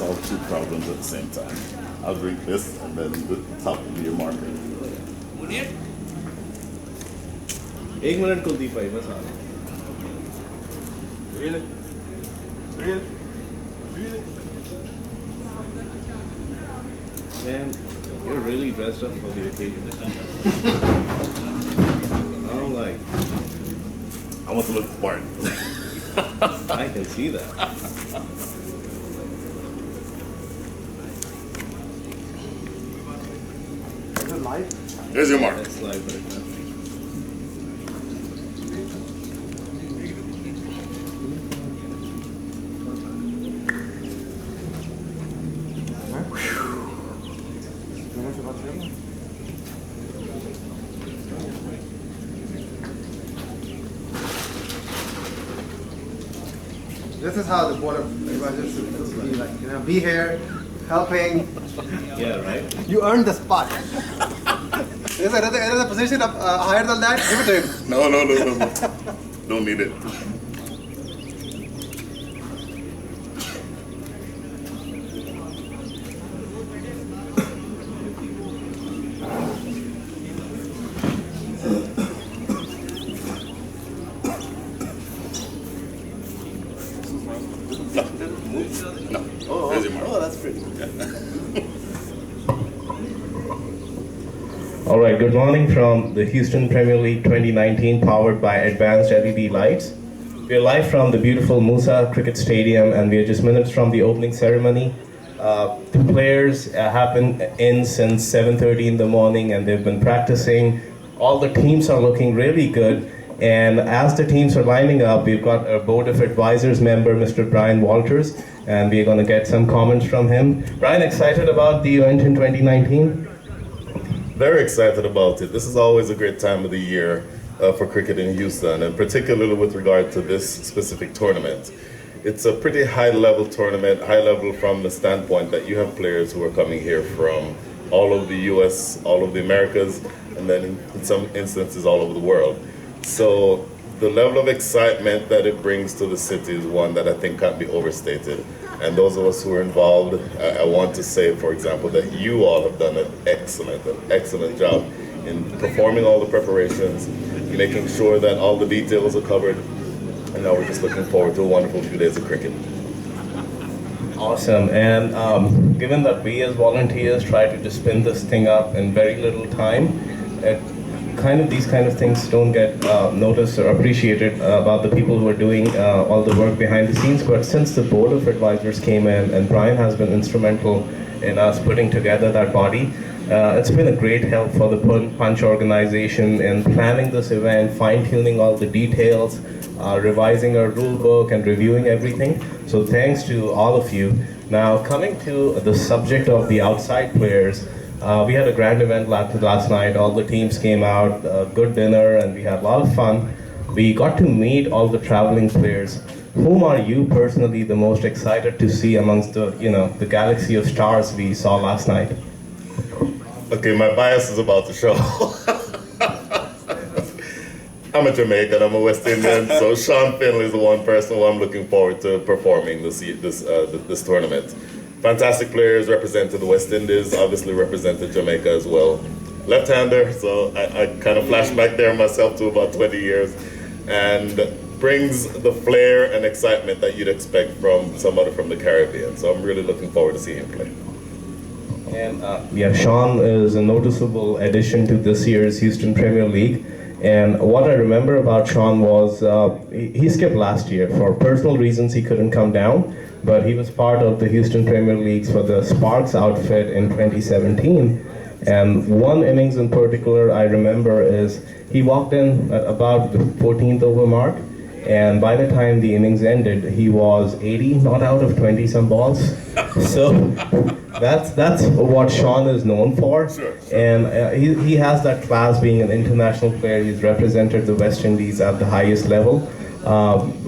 solve two problems at the same time. I'll drink this, and then the top will be your marker. एक minute Kuldeep भाई बस आ रहा Man, you're really dressed up for the occasion. I don't like. I want to look smart. I can see that. Is it live? Here's your mark. That's live right now. This is how the board of advisors should be like, be here, helping. Yeah, right? You earned the spot. There's another position up, higher than that, give it to him. No. Don't need it. No. There's your mark. Oh, that's pretty. All right, good morning from the Houston Premier League 2019, powered by advanced LED lights. We are live from the beautiful Moosa Cricket Stadium, and we are just minutes from the opening ceremony. The players have been in since 7:30 in the morning, and they've been practicing. All the teams are looking really good, and as the teams are lining up, we've got a Board of Advisors member, Mr. Brian Walters, and we're going to get some comments from him. Brian, excited about the event in 2019? Very excited about it. This is always a great time of the year for cricket in Houston, and particularly with regard to this specific tournament. It's a pretty high-level tournament, high-level from the standpoint that you have players who are coming here from all over the U.S., all over the Americas, and then in some instances all over the world. So the level of excitement that it brings to the city is one that I think can't be overstated. And those of us who are involved, I want to say, for example, that you all have done an excellent job in performing all the preparations, making sure that all the details are covered, and now we're just looking forward to a wonderful few days of cricket. Awesome, and given that we as volunteers try to just spin this thing up in very little time, these kind of things don't get noticed or appreciated about the people who are doing all the work behind the scenes. But since the Board of Advisors came in, and Brian has been instrumental in us putting together that body, it's been a great help for the Punch organization in planning this event, fine-tuning all the details, revising our rule book and reviewing everything. So thanks to all of you. Now coming to the subject of the outside players, we had a grand event last night. All the teams came out, good dinner, and we had a lot of fun. We got to meet all the traveling players. Whom are you personally the most excited to see amongst the galaxy of stars we saw last night? Okay, my bias is about to show. I'm a Jamaican, I'm a West Indian, so Sean Finley is the one person who I'm looking forward to performing this tournament. Fantastic players, represented the West Indies, obviously represented Jamaica as well. Left-hander, so I kind of flash back there myself to about 20 years, and brings the flair and excitement that you'd expect from somebody from the Caribbean. So I'm really looking forward to seeing him play. And Sean is a noticeable addition to this year's Houston Premier League. And what I remember about Sean was he skipped last year. For personal reasons, he couldn't come down, but he was part of the Houston Premier Leagues for the Sparks outfit in 2017. And one innings in particular I remember is he walked in at about the 14th over mark, and by the time the innings ended, he was 80 not out of 20 some balls. So that's what Sean is known for. Sure. And he has that class being an international player. He's represented the West Indies at the highest level.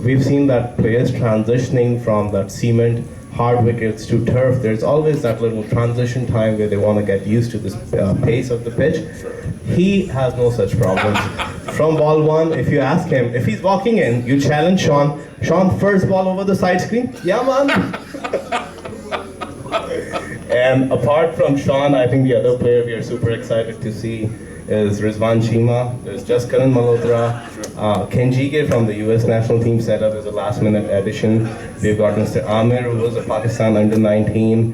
We've seen that players transitioning from that cement, hard wickets to turf. There's always that little transition time where they want to get used to this pace of the pitch. He has no such problems. From ball one, if you ask him, if he's walking in, you challenge Sean, first ball over the side screen? Yeah, man. And apart from Sean, I think the other player we are super excited to see is Rizwan Chima. There's just Karan Malhotra. Kenjige from the US national team setup is a last minute addition. We've got Mr. Amir, who was a Pakistan under 19.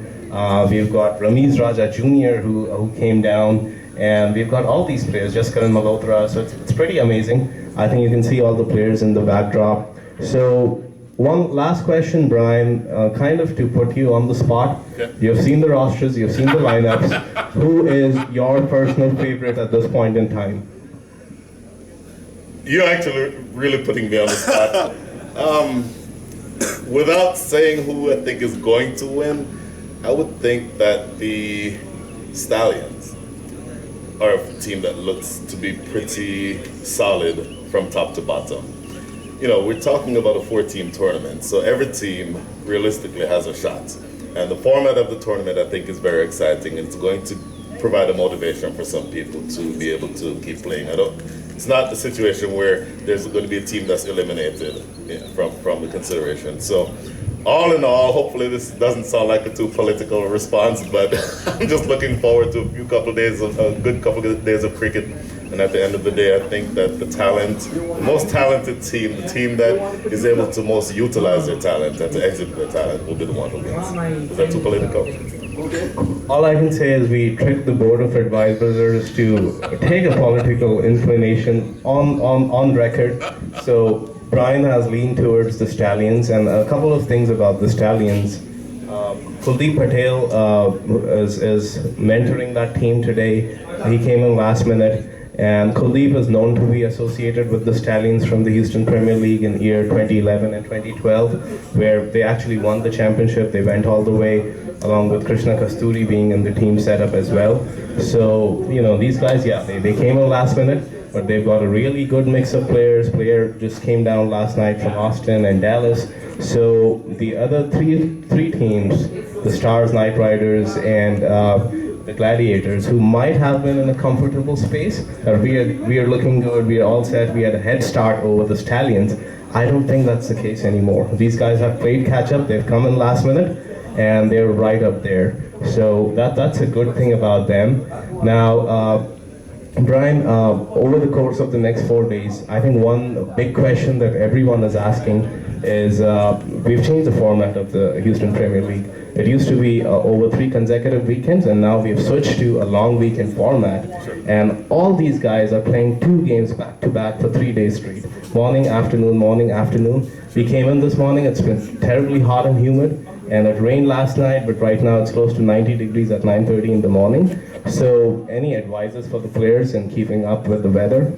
We've got Ramiz Raja Jr., who came down. And we've got all these players, just Karan Malhotra. So it's pretty amazing. I think you can see all the players in the backdrop. So one last question, Brian, kind of to put you on the spot. Okay. You've seen the rosters, you've seen the lineups. Who is your personal favorite at this point in time? You're actually really putting me on the spot. Without saying who I think is going to win, I would think that the Stallions are a team that looks to be pretty solid from top to bottom. You know, we're talking about a 4-team tournament, so every team realistically has a shot. And the format of the tournament, I think, is very exciting. It's going to provide a motivation for some people to be able to keep playing. It's not a situation where there's going to be a team that's eliminated from the consideration. So, all in all, hopefully this doesn't sound like a too political response, but I'm just looking forward to a good couple of days of cricket. And at the end of the day, I think that the most talented team, the team that is able to most utilize their talent and to exhibit their talent will be the one who wins. Is that too political? All I can say is we tricked the board of advisors to take a political inclination on record. So Brian has leaned towards the Stallions, and a couple of things about the Stallions. Kuldeep Patel is mentoring that team today. He came in last minute. And Kuldeep is known to be associated with the Stallions from the Houston Premier League in year 2011 and 2012, where they actually won the championship. They went all the way, along with Krishna Kasturi being in the team setup as well. So, you know, these guys, yeah, they came in last minute, but they've got a really good mix of players. Player just came down last night from Austin and Dallas. So the other three teams, the Stars, Knight Riders, and the Gladiators, who might have been in a comfortable space, we are looking good, we are all set, we had a head start over the Stallions. I don't think that's the case anymore. These guys have played catch up, they've come in last minute, and they're right up there. So that's a good thing about them. Now, Brian, over the course of the next 4 days, I think one big question that everyone is asking is, we've changed the format of the Houston Premier League. It used to be over 3 consecutive weekends, and now we've switched to a long weekend format. And all these guys are playing 2 games back to back for 3 days straight. Morning, afternoon, morning, afternoon. We came in this morning, it's been terribly hot and humid, and it rained last night, but right now it's close to 90 degrees at 9:30 in the morning. So any advices for the players in keeping up with the weather?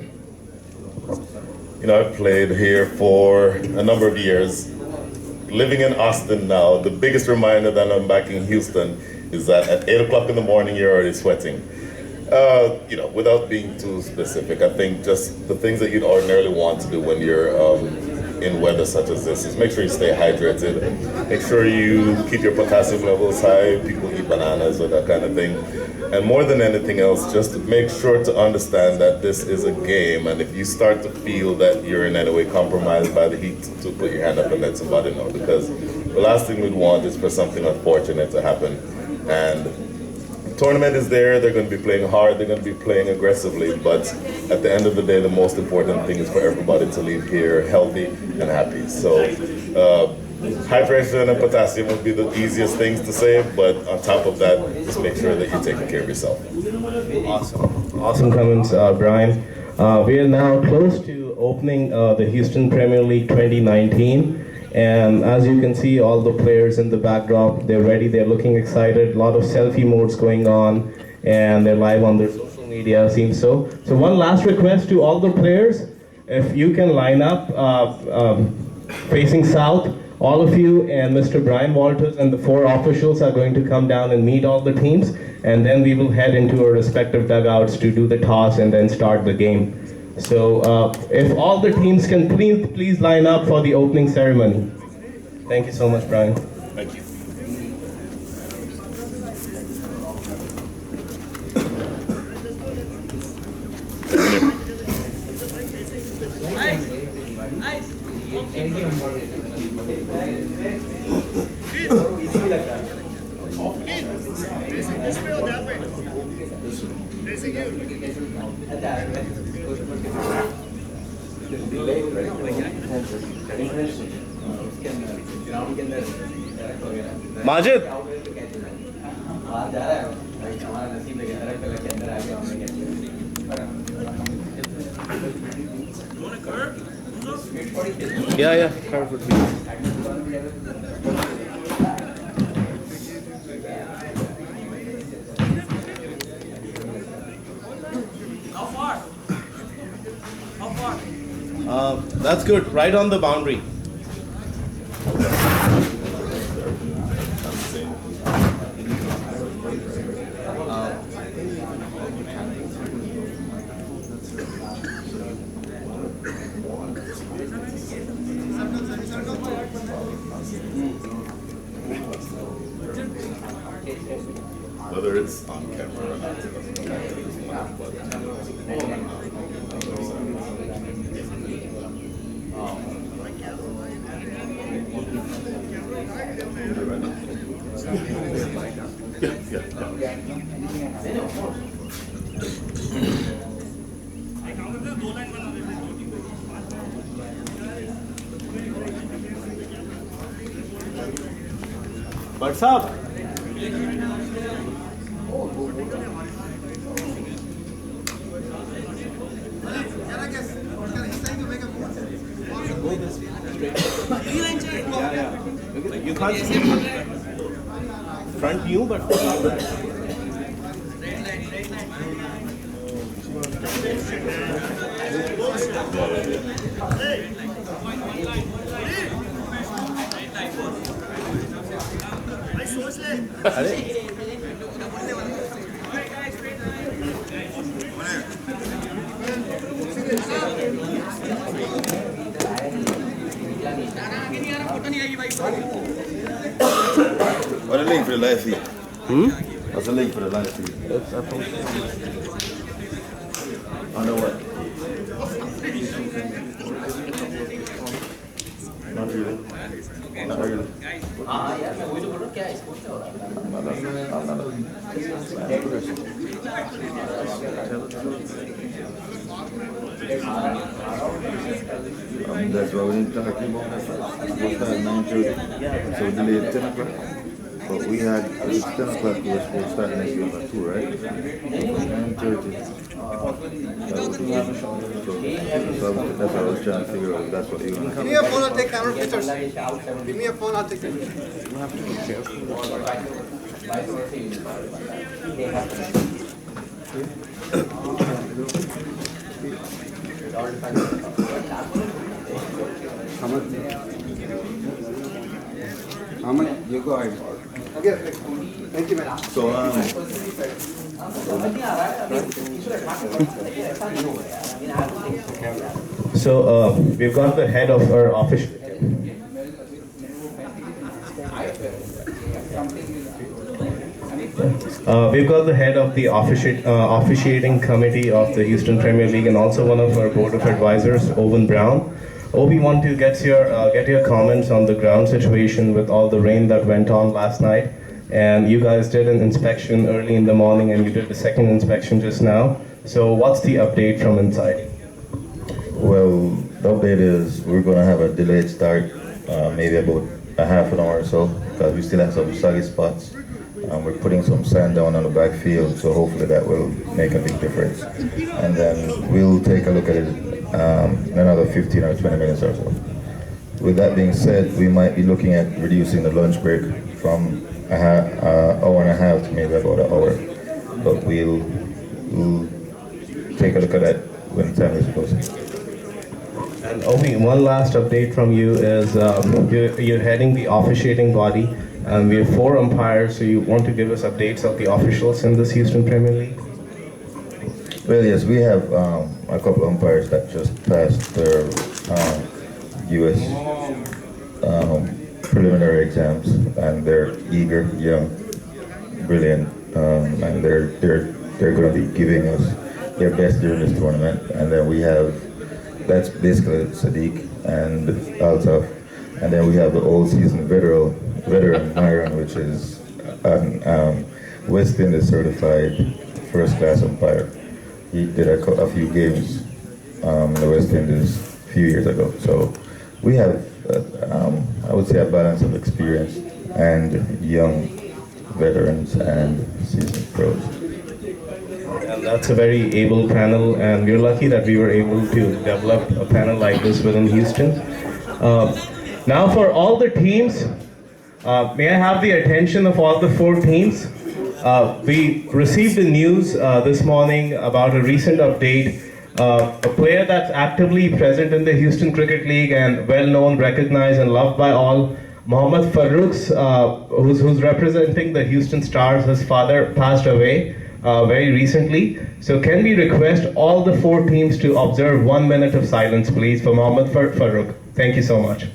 You know, I've played here for a number of years. Living in Austin now, the biggest reminder that I'm back in Houston is that at 8 o'clock in the morning, you're already sweating. You know, without being too specific, I think just the things that you'd ordinarily want to do when you're in weather such as this is make sure you stay hydrated, make sure you keep your potassium levels high, people eat bananas or that kind of thing. And more than anything else, just make sure to understand that this is a game, and if you start to feel that you're in any way compromised by the heat, to put your hand up and let somebody know, because the last thing we'd want is for something unfortunate to happen. And the tournament is there, they're going to be playing hard, they're going to be playing aggressively, but at the end of the day, the most important thing is for everybody to leave here healthy and happy. So hydration and potassium would be the easiest things to save, but on top of that, just make sure that you're taking care of yourself. Awesome comments, Brian. We are now close to opening the Houston Premier League 2019. And as you can see, all the players in the backdrop, they're ready, they're looking excited, a lot of selfie modes going on, and they're live on their social media, seems so. So one last request to all the players, if you can line up facing south, all of you and Mr. Brian Walters and the 4 officials are going to come down and meet all the teams, and then we will head into our respective dugouts to do the toss and then start the game. So if all the teams can please line up for the opening ceremony. Thank you so much, Brian. Thank you. Nice. Majid. Yeah, curve would be. That's good, right on the boundary. Whether it's on camera or not, it doesn't matter. It's not, but, What's up? You can't see front view, but What's the link for the live feed? What's the link for the live feed? Under what? Not really. Not really. That's what we talking about. What's that, 9:30? So we delayed 10 o'clock. But we had, it's 10 o'clock, we were supposed to start next week at 2, right? 9:30. So that's what I was trying to figure out. That's what you want to Give me a phone, I'll take camera pictures. Give me a phone, I'll take pictures. you have to be careful. Aman, you go ahead. Okay, thank you, man. So we've got the head of our office. We've got the head of the officiating committee of the Houston Premier League and also one of our board of advisors, Owen Brown. Obi, want to get your comments on the ground situation with all the rain that went on last night. And you guys did an inspection early in the morning and you did the second inspection just now. So what's the update from inside? Well, the update is we're going to have a delayed start, maybe about a half an hour or so, because we still have some soggy spots. We're putting some sand down on the backfield, so hopefully that will make a big difference. And then we'll take a look at it in another 15 or 20 minutes or so. With that being said, we might be looking at reducing the lunch break from an hour and a half to maybe about an hour. But we'll take a look at that when time is close. And Obi, one last update from you is you're heading the officiating body. We have 4 umpires, so you want to give us updates of the officials in this Houston Premier League? Well, yes, we have a couple of umpires that just passed their U.S. Preliminary exams, and they're eager, young, brilliant, and they're going to be giving us their best during this tournament. And then we have, that's basically Sadiq and Altaf, and then we have the old season veteran Myron, which is West Indies certified first class umpire. He did a few games in the West Indies a few years ago. So we have, I would say, a balance of experience and young veterans and seasoned pros. And that's a very able panel, and we're lucky that we were able to develop a panel like this within Houston. Now for all the teams, may I have the attention of all the 4 teams? We received the news this morning about a recent update. A player that's actively present in the Houston Cricket League and well known, recognized and loved by all, Mohammad Farooq's, who's representing the Houston Stars. His father passed away very recently. So can we request all the 4 teams to observe 1 minute of silence, please, for Mohammad Farooq. Thank you so much.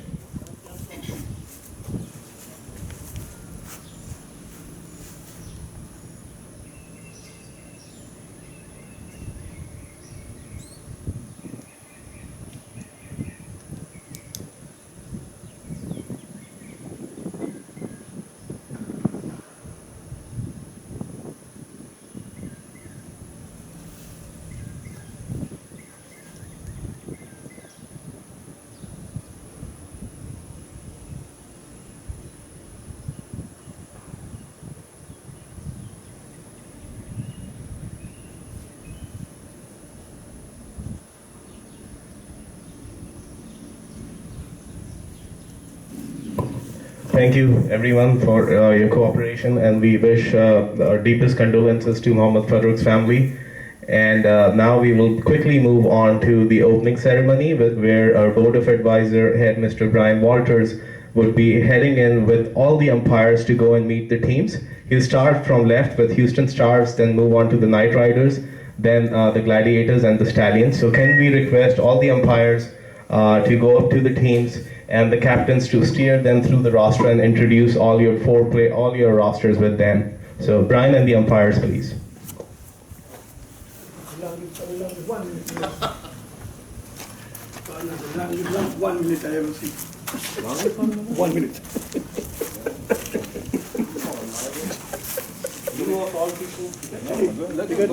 Thank you everyone for your cooperation, and we wish our deepest condolences to Mohammad Farooq's family. And now we will quickly move on to the opening ceremony where our Board of Advisor head Mr. Brian Walters would be heading in with all the umpires to go and meet the teams. He'll start from left with Houston Stars, then move on to the Knight Riders, then the Gladiators and the Stallions. So can we request all the umpires to go up to the teams and the captains to steer them through the roster and introduce all your rosters with them. So Brian and the umpires, please. 1 minute I will see. 1 minute. You know of all people? Let me go.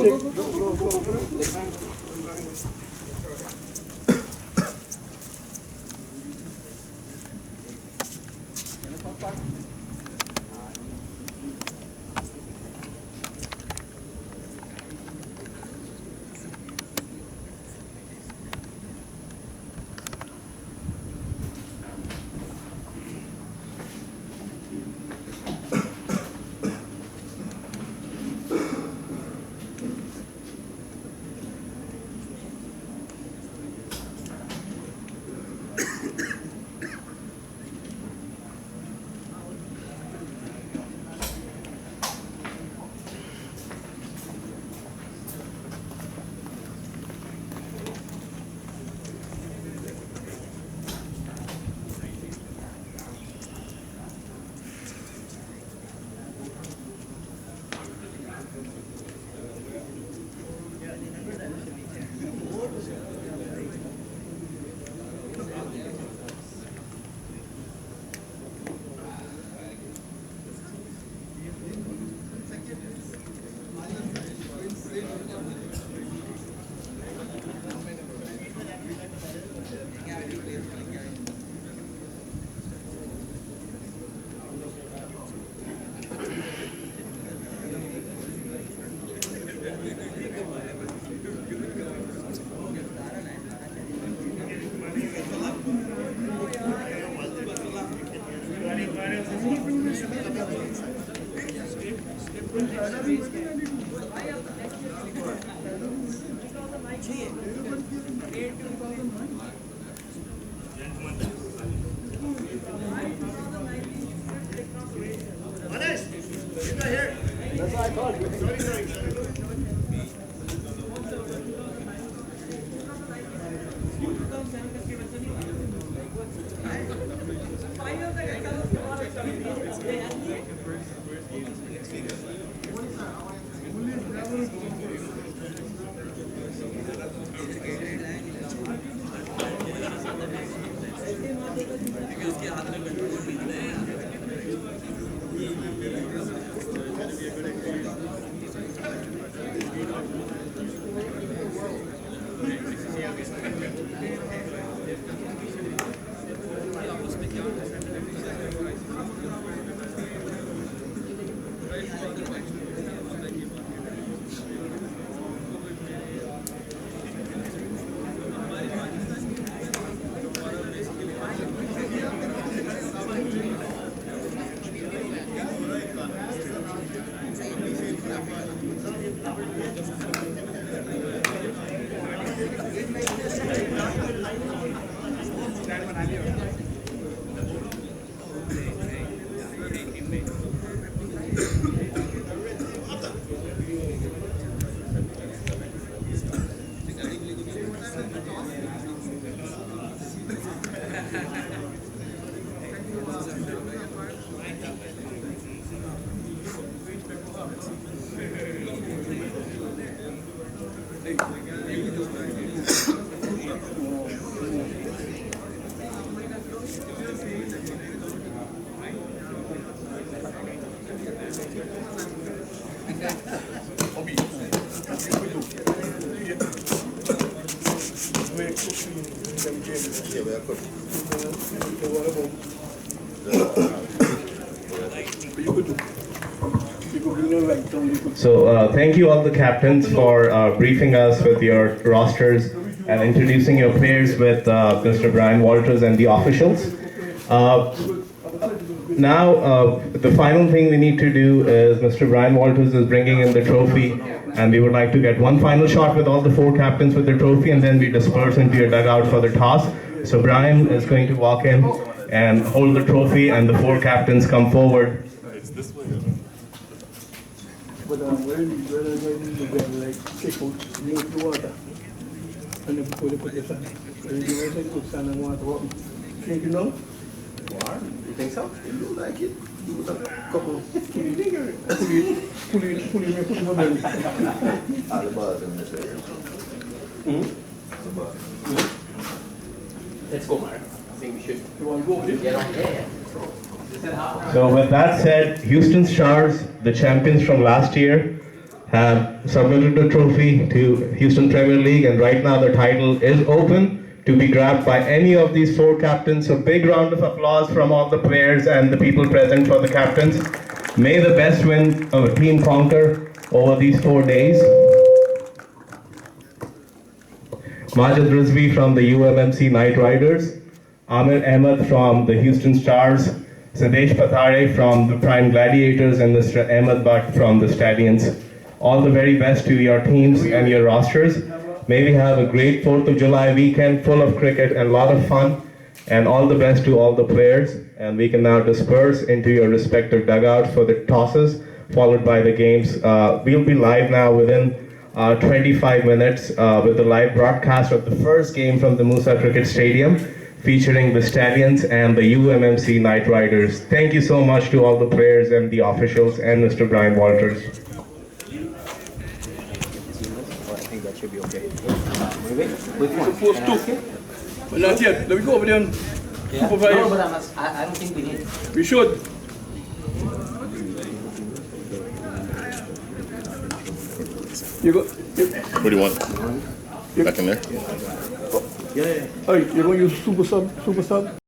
So thank you all the captains for briefing us with your rosters and introducing your players with Mr. Brian Walters and the officials. Now, the final thing we need to do is Mr. Brian Walters is bringing in the trophy, and we would like to get one final shot with all the 4 captains with the trophy, and then we disperse into your dugout for the toss. So Brian is going to walk in and hold the trophy, and the 4 captains come forward. But where are you going like take out move the water and then before they put the sand. When you want to put sand and water up, drink it now? You think so? You look like it. You with a couple. Pull it on belly. All the bars in this area. Let's go, Mark. I think we should You want to go with it? get on there. So with that said, Houston Stars, the champions from last year, have submitted the trophy to Houston Premier League, and right now the title is open to be grabbed by any of these 4 captains. So big round of applause from all the players and the people present for the captains. May the best win of a team conquer over these 4 days. Majid Rizvi from the UMMC Knight Riders, Amir Ahmed from the Houston Stars, Sadesh Pathare from the Prime Gladiators, and Mr. Ahmed Bhatt from the Stallions. All the very best to your teams and your rosters. May we have a great 4th of July weekend full of cricket and a lot of fun. And all the best to all the players. And we can now disperse into your respective dugouts for the tosses, followed by the games. We'll be live now within 25 minutes with the live broadcast of the first game from the Moosa Cricket Stadium, featuring the Stallions and the UMMC Knight Riders. Thank you so much to all the players and the officials and Mr. Brian Walters. I think that should be okay. Which one? Supposed to. But not yet. Let me go over there and Yeah. supervise. No, but I don't think we need. We should. You go. What do you want? Back in there? Hey, you're going to use super sub?